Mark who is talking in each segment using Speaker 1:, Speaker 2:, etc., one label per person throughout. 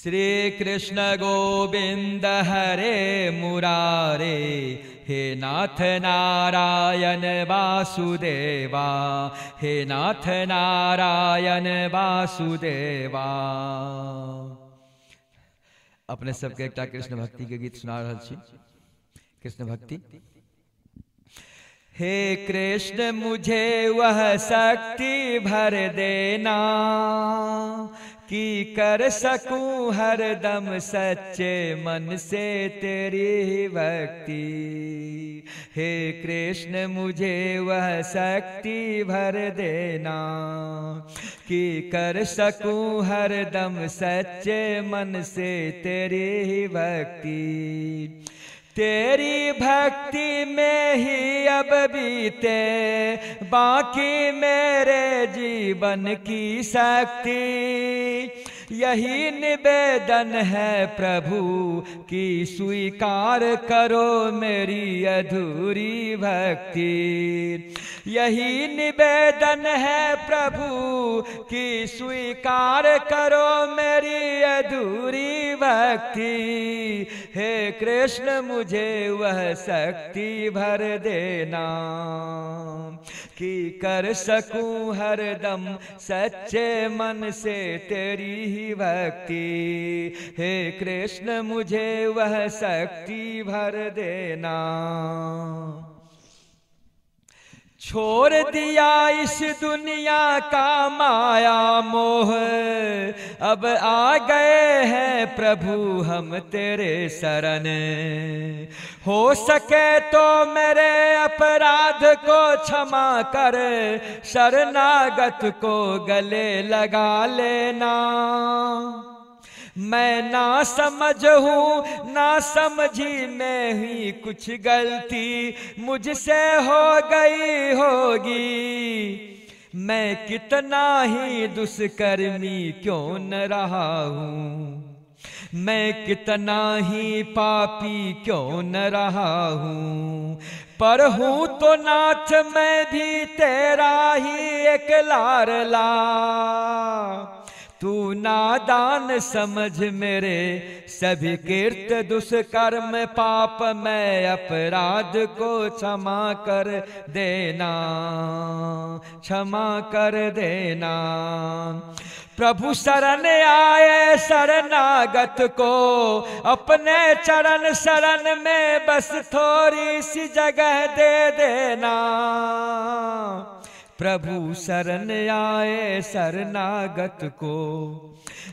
Speaker 1: श्री कृष्ण गोविंद हरे मुरारे, हे नाथ नारायण वासुदेवा, हे नाथ नारायण वासुदेवा। अपने सबके एकटा कृष्ण भक्ति के गीत सुना रहल छी। कृष्ण भक्ति। हे कृष्ण मुझे वह शक्ति भर देना कि कर सकूं हरदम सच्चे मन से तेरी भक्ति। हे कृष्ण मुझे वह शक्ति भर देना कि कर सकूं हरदम सच्चे मन से तेरी भक्ति। तेरी भक्ति में ही अब बीते बाकी मेरे जीवन की शक्ति। यही निवेदन है प्रभु कि स्वीकार करो मेरी अधूरी भक्ति। यही निवेदन है प्रभु कि स्वीकार करो मेरी अधूरी भक्ति। हे कृष्ण मुझे वह शक्ति भर देना कि कर सकूं हरदम सच्चे मन से तेरी ही भक्ति। हे कृष्ण मुझे वह शक्ति भर देना। छोड़ दिया इस दुनिया का माया मोह, अब आ गए हैं प्रभु हम तेरे शरण। हो सके तो मेरे अपराध को क्षमा कर, शरणागत को गले लगा लेना। मैं ना समझ हूँ ना समझी में ही कुछ गलती मुझसे हो गई होगी। मैं कितना ही दुष्कर्मी क्यों न रहा हूँ, मैं कितना ही पापी क्यों न रहा हूँ। पर हूँ तो नाथ मैं भी तेरा ही एक लाडला। तू नादान समझ मेरे सभी कृत दुष्कर्म पाप मैं अपराध को क्षमा कर देना, क्षमा कर देना। प्रभु शरण आए शरणागत को अपने चरण शरण में बस थोड़ी सी जगह दे देना। प्रभु शरण आए शरणागत को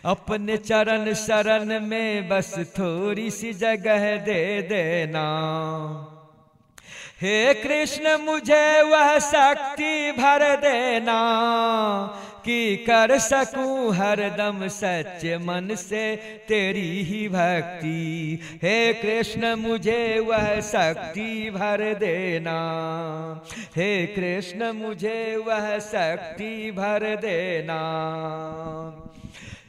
Speaker 1: अपने चरण शरण में बस थोड़ी सी जगह दे देना। हे कृष्ण मुझे वह शक्ति भर देना कि कर सकूं हरदम सच्चे मन से तेरी ही भक्ति। हे कृष्ण मुझे वह शक्ति भर देना, हे कृष्ण मुझे वह शक्ति भर देना।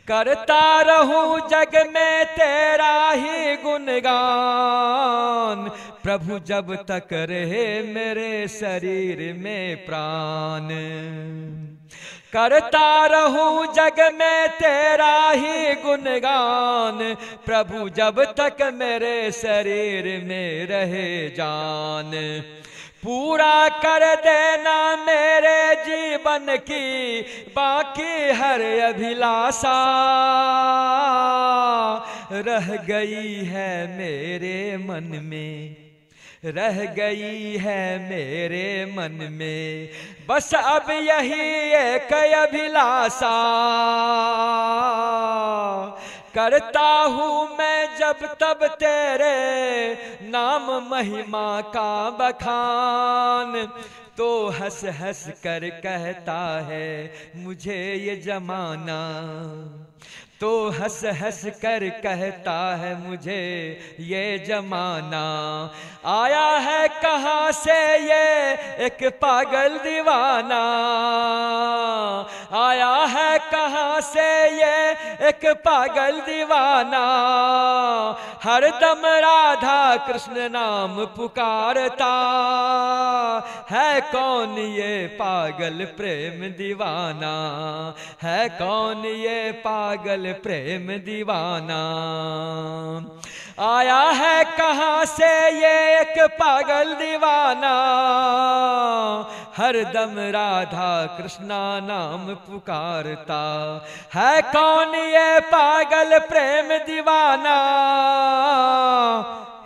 Speaker 1: करता रहूं जग में तेरा ही गुणगान, प्रभु जब तक रहे मेरे शरीर में प्राण। करता रहूं जग में तेरा ही गुणगान, प्रभु जब तक मेरे शरीर में रहे जान। पूरा कर देना मेरे जीवन की बाकी हर अभिलाषा। रह गई है मेरे मन में, रह गई है मेरे मन में बस अब यही एक अभिलाषा। करता हूँ मैं जब तब तेरे नाम महिमा का बखान। तो हंस हंस कर कहता है मुझे ये जमाना, तो हंस हंस कर कहता है मुझे ये जमाना। आया है कहाँ से ये एक पागल दीवाना, आया है कहाँ से ये एक पागल दीवाना, हरदम राधा कृष्ण नाम पुकारता है। कौन ये पागल प्रेम दीवाना, है कौन ये पागल प्रेम दीवाना। आया है कहाँ से ये एक पागल दीवाना, हरदम राधा कृष्णा नाम पुकारता है। कौन ये पागल प्रेम दीवाना,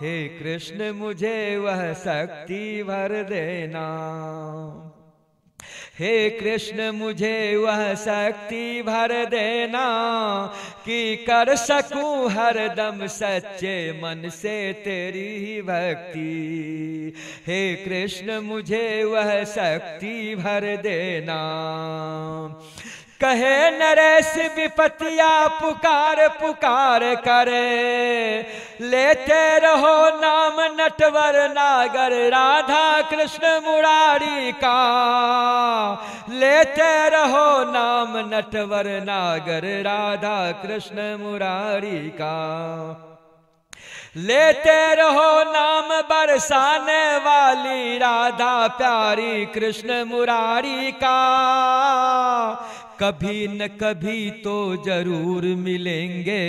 Speaker 1: हे कृष्ण मुझे वह शक्ति भर देना, हे कृष्ण मुझे वह शक्ति भर देना, कि कर सकूं हरदम सच्चे मन से तेरी ही भक्ति। हे कृष्ण मुझे वह शक्ति भर देना। कहे नरेश विपतिया पुकार पुकार करे, लेते रहो नाम नटवर नागर राधा कृष्ण मुरारी का। लेते रहो नाम नटवर नागर राधा कृष्ण मुरारी का। लेते रहो नाम बरसाने वाली राधा प्यारी कृष्ण मुरारी का। कभी न कभी तो जरूर मिलेंगे,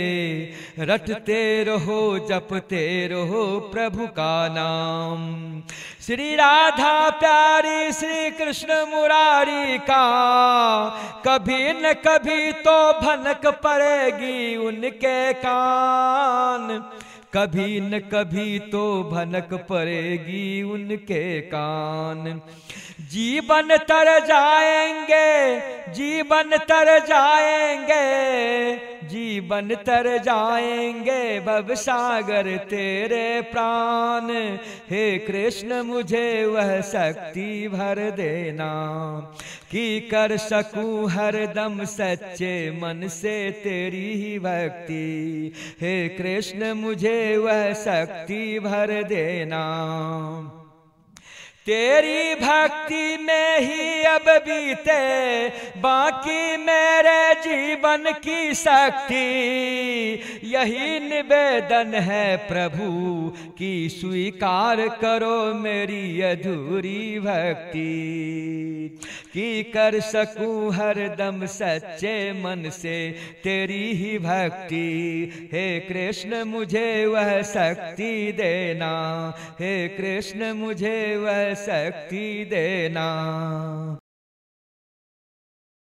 Speaker 1: रटते रहो जपते रहो प्रभु का नाम। श्री राधा प्यारी श्री कृष्ण मुरारी का, कभी न कभी तो भनक पड़ेगी उनके कान। कभी न कभी तो भनक पड़ेगी उनके कान। जीवन तर जाएंगे, जीवन तर जाएंगे, जीवन तर जाएंगे भव सागर तेरे प्राण। हे कृष्ण मुझे वह शक्ति भर देना, कि कर सकूं हरदम सच्चे मन से तेरी ही भक्ति। हे कृष्ण मुझे वह शक्ति भर देना। तेरी भक्ति में ही अब बीते बाकी मेरे जीवन की शक्ति। यही निवेदन है प्रभु कि स्वीकार करो मेरी अधूरी भक्ति, कि कर सकूं हरदम सच्चे मन से तेरी ही भक्ति। हे कृष्ण मुझे वह शक्ति देना, हे कृष्ण मुझे वह शक्ति देना।